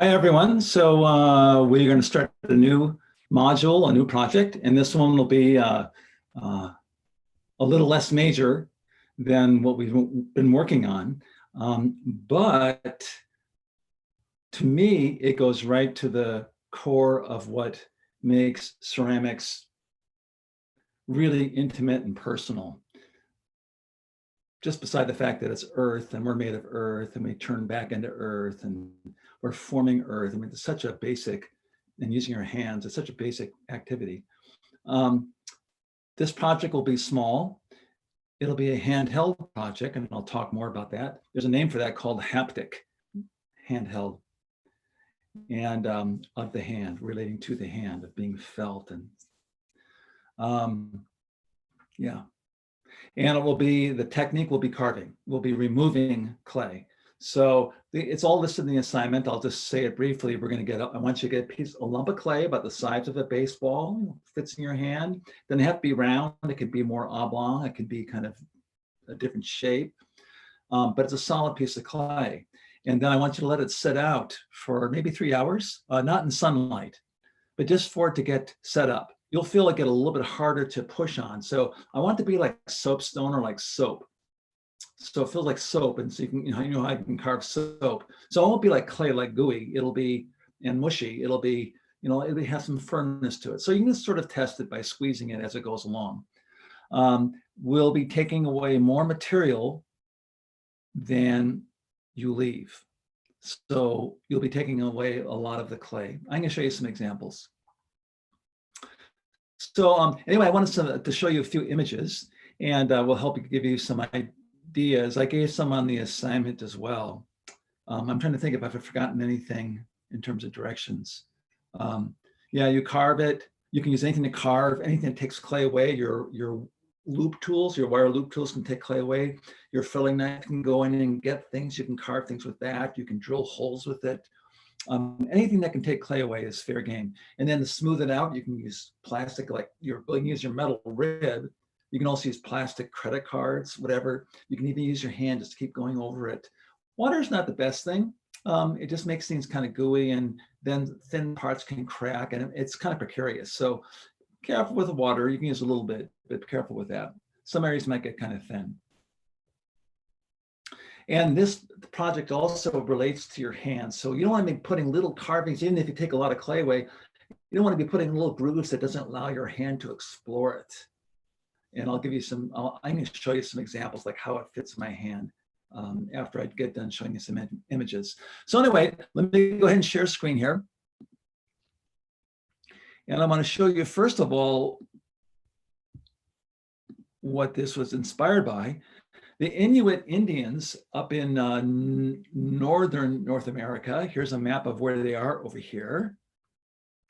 Hi, everyone. So we're going to start a new module, a new project, and this one will be a little less major than what we've been working on. But to me, it goes right to the core of what makes ceramics really intimate and personal. Just beside the fact that it's earth and we're made of earth and we turn back into earth and we're forming earth. I mean, it's such a basic, and using your hands, it's such a basic activity. This project will be small. It'll be a handheld project, and I'll talk more about that. There's a name for that called haptic, handheld, and of the hand, relating to the hand, of being felt. And yeah. And it will be, the technique will be carving. We'll be removing clay. So it's all listed in the assignment. I'll just say it briefly. We're going to get, I want you to get a lump of clay about the size of a baseball, fits in your hand. Doesn't have to be round. It could be more oblong. It could be kind of a different shape, but it's a solid piece of clay. And then I want you to let it sit out for maybe 3 hours, not in sunlight, but just for it to get set up. You'll feel it get a little bit harder to push on. So I want it to be like soapstone or like soap. So it feels like soap, and so you know how you can carve soap. So it won't be like clay, like gooey. It'll be and mushy. It'll be, it'll have some firmness to it. So you can sort of test it by squeezing it as it goes along. We'll be taking away more material than you leave. So you'll be taking away a lot of the clay. I'm going to show you some examples. So anyway, I wanted to show you a few images, and we'll help give you some ideas. I gave some on the assignment as well. I'm trying to think if I've forgotten anything in terms of directions. Yeah, you carve it. You can use anything to carve, anything that takes clay away. Your loop tools, your wire loop tools can take clay away. Your filling knife can go in and get things. You can carve things with that. You can drill holes with it. Anything that can take clay away is fair game. And then to smooth it out, you can use plastic, like you can use your metal rib. You can also use plastic credit cards, whatever. You can even use your hand just to keep going over it. Water is not the best thing. It just makes things kind of gooey, and then thin parts can crack, and it's kind of precarious. So careful with the water. You can use a little bit, but be careful with that. Some areas might get kind of thin. And this project also relates to your hands. So you don't want to be putting little carvings, even if you take a lot of clay away, you don't want to be putting little grooves that doesn't allow your hand to explore it. And I'll give you some, I'm going to show you some examples like how it fits my hand after I get done showing you some images. So anyway, let me go ahead and share screen here. And I want to show you, first of all, what this was inspired by. The Inuit Indians up in northern North America. Here's a map of where they are over here.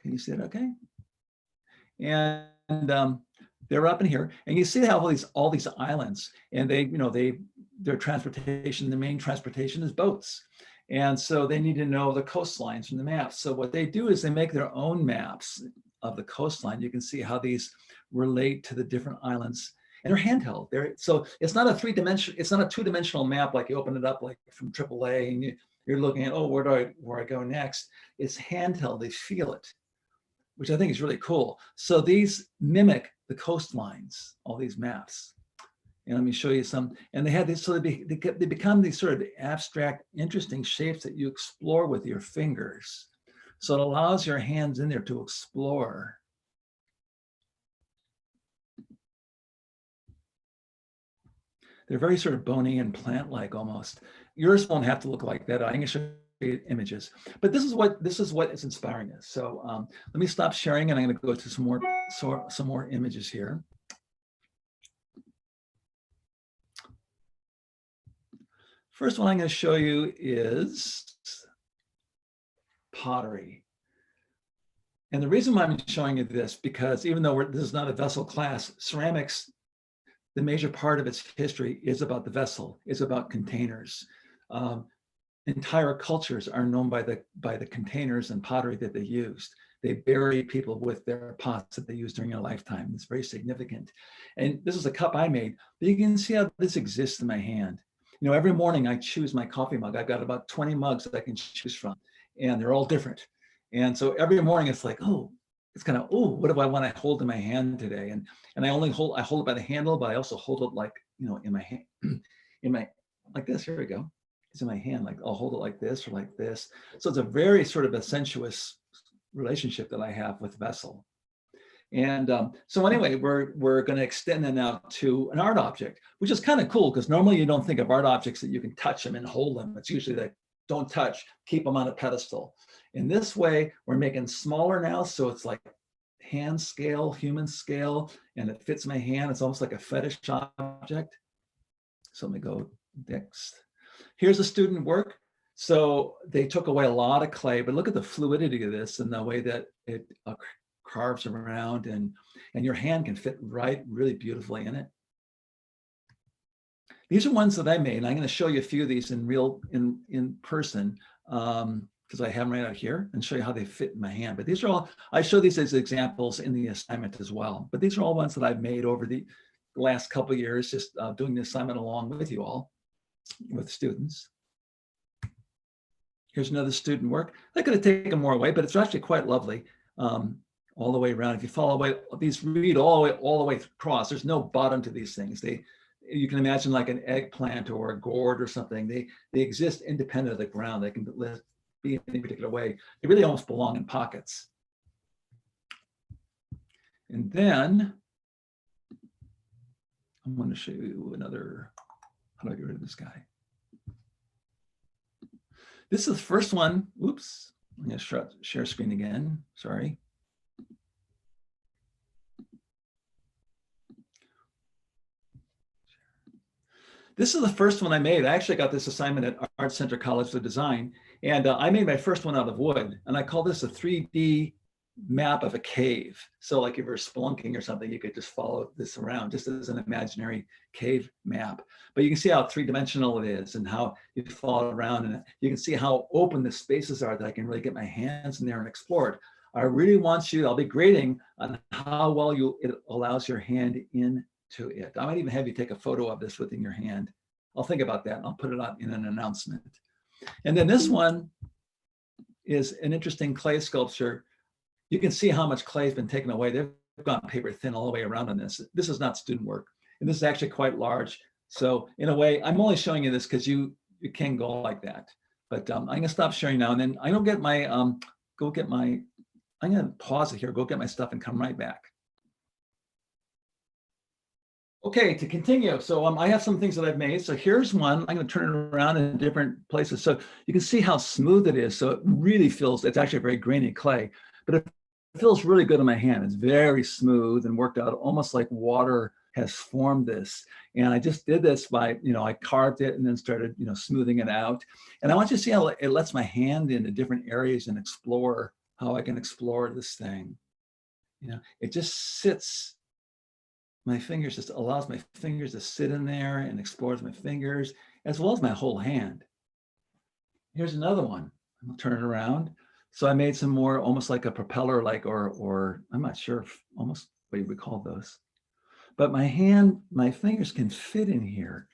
Can you see it okay? And they're up in here, and you see how all these islands, and their transportation, the main transportation is boats. And so they need to know the coastlines from the maps. So what they do is they make their own maps of the coastline. You can see how these relate to the different islands. And they're handheld. So it's not a it's not a two-dimensional map like you open it up like from AAA and you're looking at, oh, where do I go next? It's handheld. They feel it, which I think is really cool. So these mimic the coastlines, all these maps. And let me show you some. And they have this, so they become these sort of abstract, interesting shapes that you explore with your fingers. So it allows your hands in there to explore. They're very sort of bony and plant-like almost. Yours won't have to look like that. I'm going to show you images, but this is what is inspiring us. So let me stop sharing, and I'm going to go to some more images here. First one I'm going to show you is pottery. And the reason why I'm showing you this, because even though this is not a vessel class, ceramics, the major part of its history is about the vessel, is about containers. Entire cultures are known by the containers and pottery that they used. They bury people with their pots that they used during their lifetime. It's very significant. And this is a cup I made, but you can see how this exists in my hand. Every morning I choose my coffee mug. I've got about 20 mugs that I can choose from. and they're all different. And so every morning it's like, oh, it's kind of, oh, what do I want to hold in my hand today? And I hold it by the handle, but I also hold it like, in my hand, like this. Here we go. It's in my hand. Like I'll hold it like this or like this. So it's a very sort of a sensuous relationship that I have with vessel. And so anyway, we're going to extend that now to an art object, which is kind of cool because normally you don't think of art objects that you can touch them and hold them. It's usually like, don't touch, keep them on a pedestal. In this way, we're making smaller now. So it's like hand scale, human scale, and it fits my hand. It's almost like a fetish object. So let me go next. Here's a student work. So they took away a lot of clay, but look at the fluidity of this and the way that it carves around, and your hand can fit really beautifully in it. These are ones that I made, and I'm going to show you a few of these in person because I have them right out here, and show you how they fit in my hand. But these are all, I show these as examples in the assignment as well. But these are all ones that I've made over the last couple of years, just doing the assignment along with you all, with students. Here's another student work. I could have taken more away, but it's actually quite lovely. All the way around. If you follow away, these read all the way across. There's no bottom to these things. You can imagine like an eggplant or a gourd or something. They exist independent of the ground. They can be in any particular way. They really almost belong in pockets. And then I'm going to show you another. How do I get rid of this guy? This is the first one. Oops. I'm going to share screen again. Sorry. This is the first one I made. I actually got this assignment at Art Center College of Design, and I made my first one out of wood, and I call this a 3D map of a cave. So like if you're spelunking or something, you could just follow this around just as an imaginary cave map. But you can see how three-dimensional it is and how you follow around, and you can see how open the spaces are that I can really get my hands in there and explore it. I really want you, I'll be grading on how well it allows your hand in to it. I might even have you take a photo of this within your hand. I'll think about that and I'll put it out in an announcement. And then this one is an interesting clay sculpture. You can see how much clay has been taken away. They've gone paper thin all the way around on this. This is not student work. And this is actually quite large. So in a way, I'm only showing you this because you can go like that. But I'm gonna stop sharing now. And then I'm gonna get my, I'm gonna pause it here, go get my stuff and come right back. Okay, to continue. So I have some things that I've made. So here's one. I'm going to turn it around in different places. So you can see how smooth it is. So it really feels, it's actually a very grainy clay, but it feels really good in my hand. It's very smooth and worked out almost like water has formed this. And I just did this by, I carved it and then started, smoothing it out. And I want you to see how it lets my hand into different areas and explore how I can explore this thing. It just sits. My fingers just allows my fingers to sit in there and explores my fingers as well as my whole hand. Here's another one. I'll turn it around. So I made some more almost like a propeller, or I'm not sure if almost what you would call those. But my fingers can fit in here.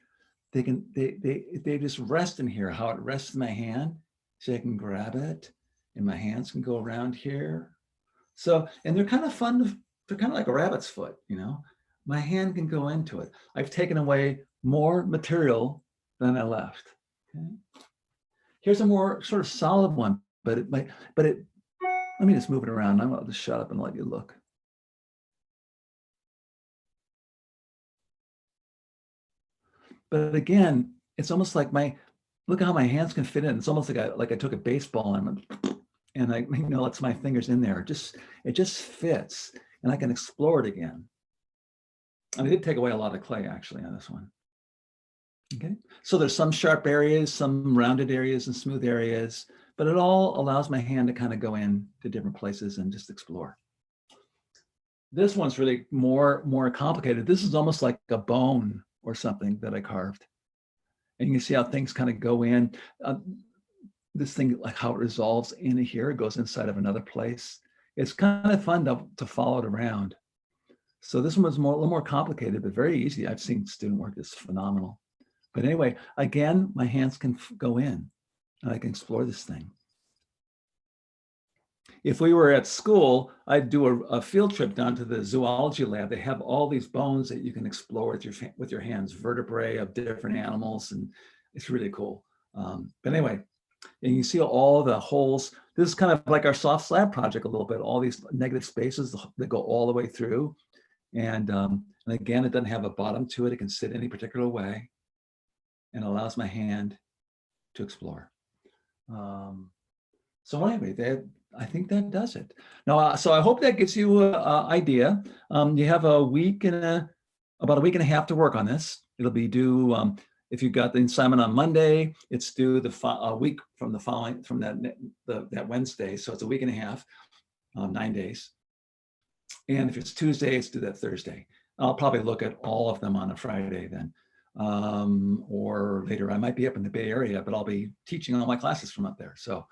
They just rest in here, how it rests in my hand. So I can grab it and my hands can go around here. So, and they're kind of fun. They're kind of like a rabbit's foot, My hand can go into it. I've taken away more material than I left. Okay. Here's a more sort of solid one, let me just move it around. I'm going to shut up and let you look. But again, it's almost like look at how my hands can fit in. It's almost like I took a baseball and I lets my fingers in there. It just fits and I can explore it again. I did take away a lot of clay actually on this one. Okay, so there's some sharp areas, some rounded areas and smooth areas, but it all allows my hand to kind of go in to different places and just explore. This one's really more complicated. This is almost like a bone or something that I carved. And you can see how things kind of go in. This thing, like how it resolves in here, it goes inside of another place. It's kind of fun to follow it around. So this one was a little more complicated, but very easy. I've seen student work that's phenomenal. But anyway, again, my hands can go in and I can explore this thing. if we were at school, I'd do a field trip down to the zoology lab. They have all these bones that you can explore with your hands, vertebrae of different animals, and it's really cool. But anyway, and you see all the holes. This is kind of like our soft slab project a little bit, all these negative spaces that go all the way through. And again, it doesn't have a bottom to it. It can sit any particular way and allows my hand to explore. So anyway, I think that does it. Now, so I hope that gives you an idea. You have about a week and a half to work on this. It'll be due, if you got the assignment on Monday, it's due a week from that Wednesday. So it's a week and a half, 9 days. And if it's Tuesday, it's due that Thursday. I'll probably look at all of them on a Friday then. Or later, I might be up in the Bay Area, but I'll be teaching all my classes from up there. So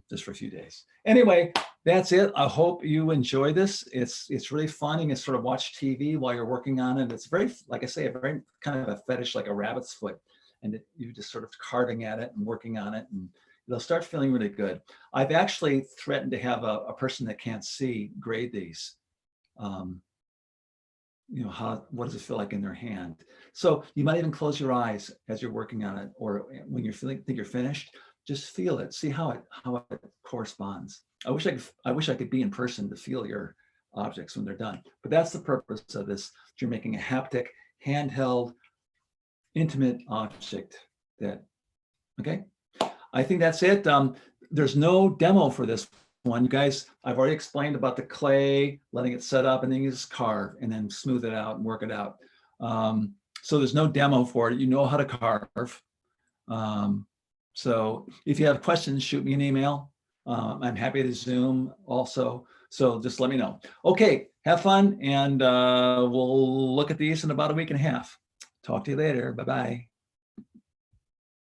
just for a few days. Anyway, that's it. I hope you enjoy this. It's really fun. You can sort of watch TV while you're working on it. It's very, like I say, a very kind of a fetish, like a rabbit's foot. And you're just sort of carving at it and working on it, and it'll start feeling really good. I've actually threatened to have a person that can't see grade these. What does it feel like in their hand? So you might even close your eyes as you're working on it, or when you're think you're finished, just feel it, see how it corresponds. I wish I could be in person to feel your objects when they're done. But that's the purpose of this. You're making a haptic, handheld, intimate object. Okay. I think that's it. There's no demo for this one. You guys, I've already explained about the clay, letting it set up, and then you just carve and then smooth it out and work it out. So there's no demo for it. You know how to carve. So if you have questions, shoot me an email. I'm happy to Zoom also. So just let me know. Okay, have fun, and we'll look at these in about a week and a half. Talk to you later. Bye-bye.